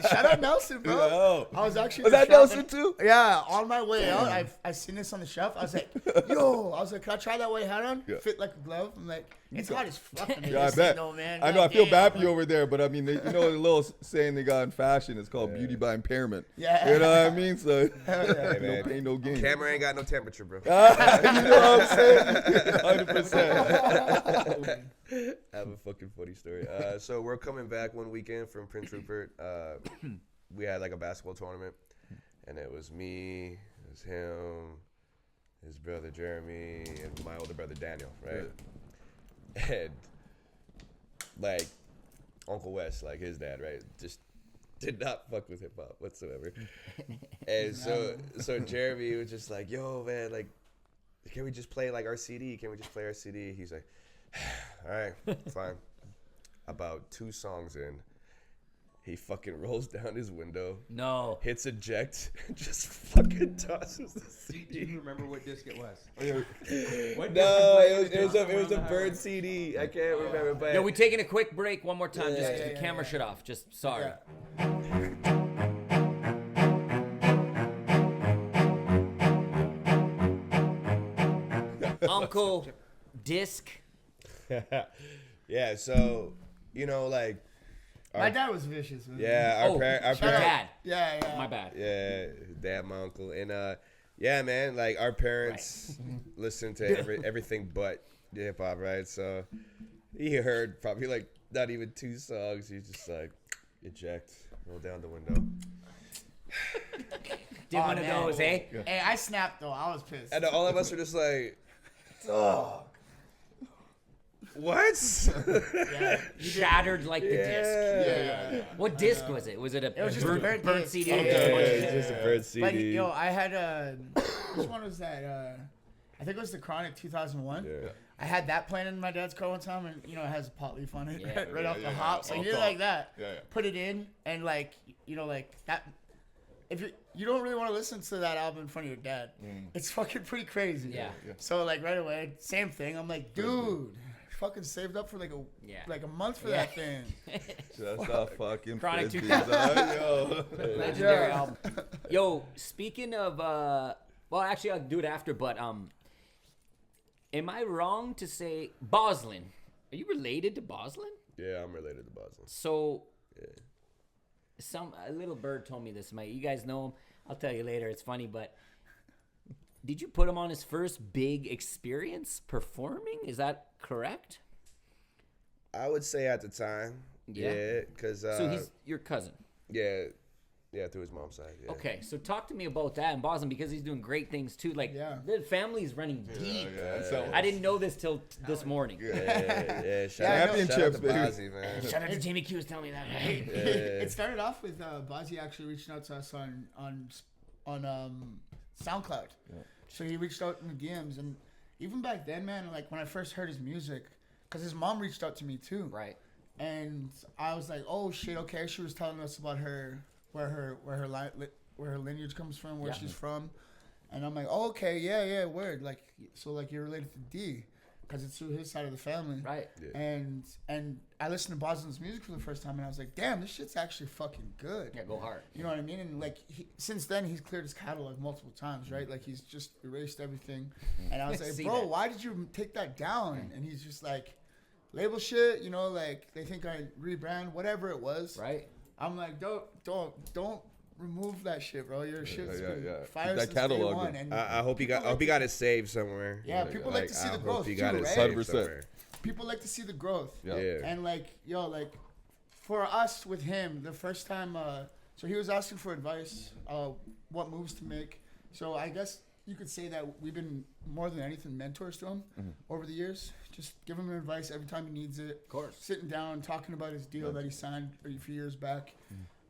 Shout out Nelson, bro. Yo. I was actually. Was that Nelson too? Yeah, on my way out, I seen this on the shelf. I was like, can I try that white hat on? Yeah. Fit like a glove. I'm like, it's hot as fuck. Yeah, I bet. Man. I know. I feel bad for you over there, but I mean, you know, the little saying they got in fashion is called beauty by impairment. Yeah. You know what I mean? So, no pain, no gain. Camera ain't got no temperature, bro. You know what I'm saying? 100%. I have a fucking funny story. So we're coming back one weekend from Prince Rupert. We had like a basketball tournament, and it was me, it was him, his brother Jeremy, and my older brother Daniel, right? And like Uncle Wes, like his dad, right, just did not fuck with hip hop whatsoever. And so Jeremy was just like, yo, man, like, can we just play like our CD? Can we just play our CD? He's like, all right, fine. About 2 songs in, he fucking rolls down his window. No. Hits eject, and just fucking tosses the CD. Do you remember what disc it was? No, it was a bird CD. I can't remember. But Yo, we taking a quick break one more time. Just the camera shut off. Just sorry. Uncle disc. Yeah, so you know, like my dad was vicious, man. Yeah, our parents. Dad. Yeah. My bad. Yeah, dad, my uncle, and yeah, man, like our parents listened to everything but hip hop, right? So he heard probably like not even 2 songs. He's just like eject, roll down the window. Did one of those, eh? Hey, I snapped though. I was pissed. And all of us were just like, dog. What? Shattered like the disc. Yeah. What disc was it? Was it It was just a burnt CD? Yeah, it was just a bird CD. Like, yo, I had which one was that? I think it was the Chronic 2001. Yeah. I had that playing in my dad's car one time, and you know it has a pot leaf on it right off the hop. So you did like that. Yeah. Put it in, and like you know like that. If you don't really want to listen to that album in front of your dad, it's fucking pretty crazy. Yeah. So like right away, same thing. I'm like, dude. Fucking saved up for like a month for that thing. Just a fucking Chronic yo. Legendary album. Yo, speaking of well actually I'll do it after, but am I wrong to say Boslen? Are you related to Boslen? Yeah, I'm related to Boslen. So a little bird told me this, mate. You guys know him. I'll tell you later. It's funny, but did you put him on his first big experience performing? Is that correct? I would say at the time. Yeah. Cause so he's your cousin. Yeah, through his mom's side. Yeah. Okay, so talk to me about that in Boslen, because he's doing great things too. Like the family's running deep. So I didn't know this till this morning. Championships, baby. Bozzy, man. Shout out to Jamie Q was telling me that. It started off with Bozzy actually reaching out to us on SoundCloud. Yeah. So he reached out in the DMs, and even back then, man, like when I first heard his music, because his mom reached out to me too. Right. And I was like, oh shit, okay. She was telling us about where her lineage comes from, where she's from, and I'm like, oh, okay, yeah, word. Like, so like you're related to D, because it's through his side of the family. Right. Yeah. And I listened to Boslen's music for the first time, and I was like, damn, this shit's actually fucking good. Yeah, go hard. You know what I mean? And like, since then, he's cleared his catalog multiple times, right? Like, he's just erased everything. And I was like, bro, why did you take that down? And he's just like, label shit, you know, like, they think I rebrand, whatever it was. Right. I'm like, don't remove that shit, bro. Your shit's yeah, been yeah. fire That since day catalog, one. man. And I hope you people got. I hope you got it saved somewhere. Yeah, people like to see the growth You too, got it right? saved 100%. somewhere. People like to see the growth. Yeah. And like, yo, like, for us with him, the first time, so he was asking for advice, what moves to make. So I guess you could say that we've been more than anything mentors to him over the years. Just giving him advice every time he needs it. Of course. Sitting down, talking about his deal that he signed a few years back.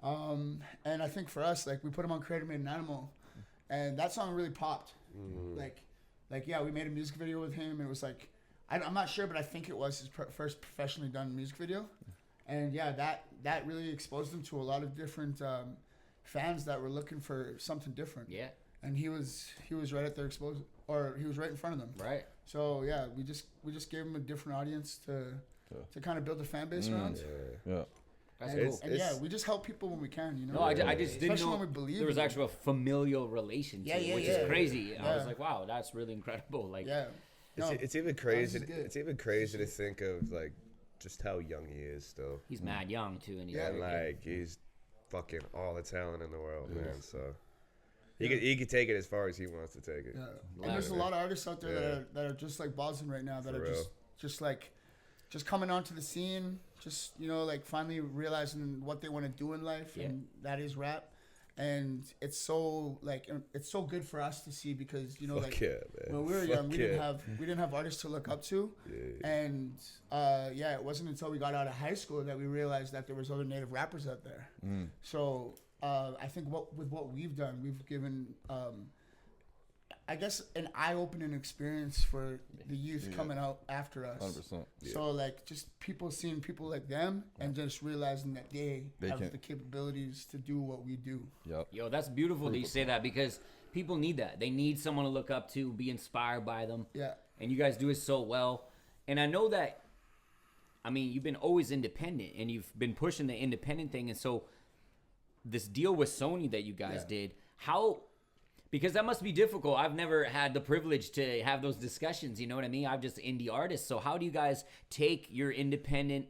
And I think for us, like, we put him on Creator Made an Animal, and that song really popped. Like, yeah, we made a music video with him. It was like, I'm not sure, but I think it was his first professionally done music video. And yeah, that really exposed him to a lot of different fans that were looking for something different. Yeah. And he was right at their exposure, or he was right in front of them. Right. So yeah, we just gave him a different audience to kind of build a fan base around. Yeah. That's And, cool. and yeah, we just help people when we can, you know. No, I just didn't Especially know when we believe there was in it. actually a familial relationship, Yeah, which yeah. is crazy. I was Yeah. like, wow, that's really incredible. Like, Yeah. No, It's even crazy. this is good. It's even crazy to think of like just how young he is still. he's mad young too, and he's Yeah. And very good. like he's fucking all the talent in the world, man. So he could take it as far as he wants to take it. Yeah. And there's a lot of artists out there Yeah. that are just like Boslen right now that For are real. just coming onto the scene, just, you know, like finally realizing what they want to do in life, and that is rap. And it's so good for us to see, because, you know, Fuck like yeah, man. when we were Fuck young, we yeah. didn't have artists to look up to. And it wasn't until we got out of high school that we realized that there was other native rappers out there. So I think with what we've done, we've given I guess an eye-opening experience for the youth coming out after us. 100%. So like just people seeing people like them and just realizing that they have can. the capabilities to do what we do. Yep. Yo, that's beautiful that you say that, because people need that. They need someone to look up to, be inspired by them. Yeah. And you guys do it so well. And I know that, I mean, you've been always independent, and you've been pushing the independent thing. And so this deal with Sony that you guys did, how, because that must be difficult. I've never had the privilege to have those discussions, you know what I mean? I'm just indie artist. So how do you guys take your independent,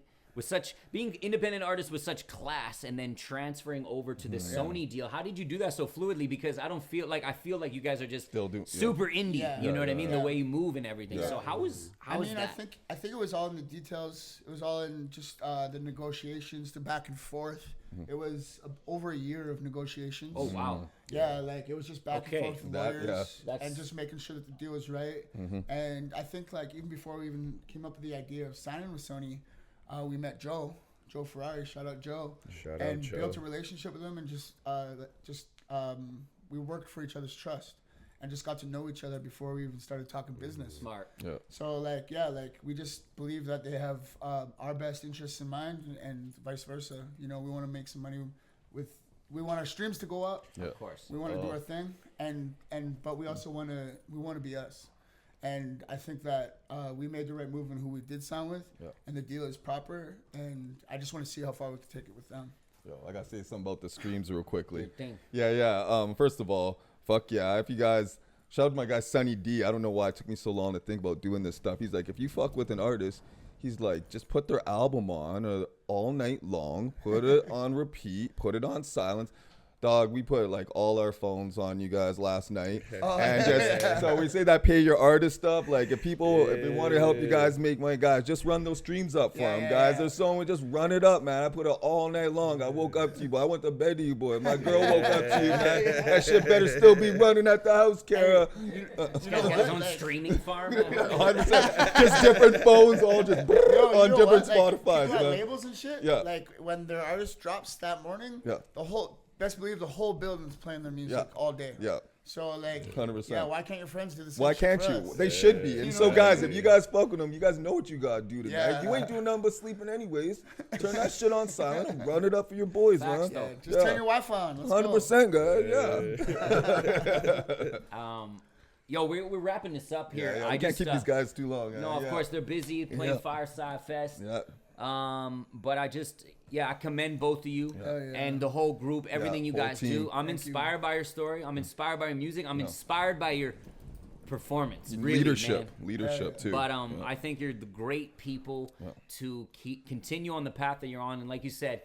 being independent artists with such class, and then transferring over to the Sony deal? How did you do that so fluidly? Because I feel like you guys are just super indie. Yeah. You know what I mean? The Yeah. way you move and everything. So how is I mean, that? I think it was all in the details. It was all in just the negotiations, the back and forth. It was over a year of negotiations. Oh wow. Yeah, like it was just back and forth with lawyers That's- and just making sure that the deal was right. And I think like even before we even came up with the idea of signing with Sony, we met Joe Ferrari. Shout out Joe. Shout and out Joe. built a relationship with him, and we worked for each other's trust and just got to know each other before we even started talking business. Smart. Yeah. So we just believe that they have our best interests in mind, and vice versa. You know, we want to make some money we want our streams to go up. Yeah. Of course. We want to do our thing, but we also want to be us. And I think that we made the right move in who we did sign with, and the deal is proper. And I just want to see how far we can take it with them. Yo, I gotta say something about the streams real quickly. Good thing. Yeah. First of all, fuck yeah. If you guys, shout out to my guy Sonny D. I don't know why it took me so long to think about doing this stuff. He's like, if you fuck with an artist, he's like, just put their album on all night long, put it on repeat, put it on silence. Dog, we put like all our phones on you guys last night, and just so we say that pay your artist stuff. Like if they want to help you guys make money, guys, just run those streams up for them, guys. There's someone just run it up, man. I put it all night long. I woke up to you, boy. I went to bed to you, boy. My girl woke up to you, man. That shit better still be running at the house, Kara. This guy's got his own streaming farm. 100%. Just different phones, all just on different Spotify's, People at man. labels and shit. Yeah. Like when their artist drops that morning, best believe the whole building's playing their music all day. Yeah. So like, 100%. yeah, why can't your friends do the same Why shit can't for you? us? They should be. And You so, know what I guys, mean? if you guys fuck with them, you guys know what you gotta do tonight. Yeah. You ain't doing nothing but sleeping anyways. Turn that shit on silent and run it up for your boys, Facts, man. though. Just turn your Wi-Fi on. Let's 100%, guys. Yo, we're wrapping this up here. Yeah. I can't keep these guys too long. No, of course they're busy playing Fireside Fest. Yeah. But I commend both of you and the whole group, everything you whole guys team. do. I'm inspired by your story. I'm inspired by your music. I'm inspired by your performance. Really, Leadership man. too. But I think you're the great people to continue on the path that you're on. And like you said,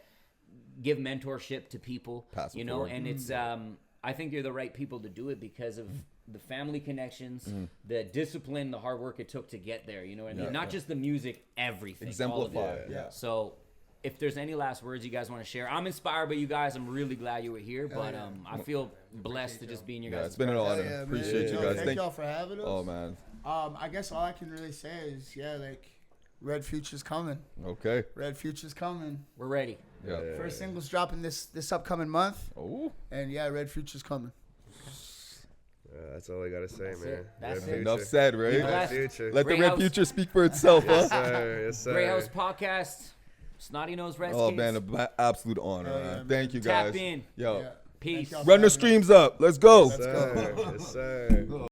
give mentorship to people, Pass it you know, forward. and it's I think you're the right people to do it because of the family connections, the discipline, the hard work it took to get there. You know what I mean? Not just the music, everything. all of Exemplify. it. Yeah. So, if there's any last words you guys want to share, I'm inspired by you guys. I'm really glad you were here, but I feel blessed to just be in your Yeah, guys' it's been an honor. Yeah, man. Appreciate you guys. Thank y'all for having us. Oh man. I guess all I can really say is, like, Red Future's coming. Okay. Red Future's coming. We're ready. Yeah. First single's dropping this upcoming month. Oh. And yeah, Red Future's coming. That's all I gotta say, man. That's Red it. Enough Future. said, right? Blessed. Red Future. Let the Great red house. future speak for itself, huh? Yes, sir. Yes, sir. Grey House Podcast, Snotty Nose Redskins. Oh man, an absolute honor, Oh, yeah, man. man. Thank you guys. Tap in. Yo, Yeah. Peace. Thank y'all run for the having us. streams up. Let's go. Yes, sir. Yes, sir.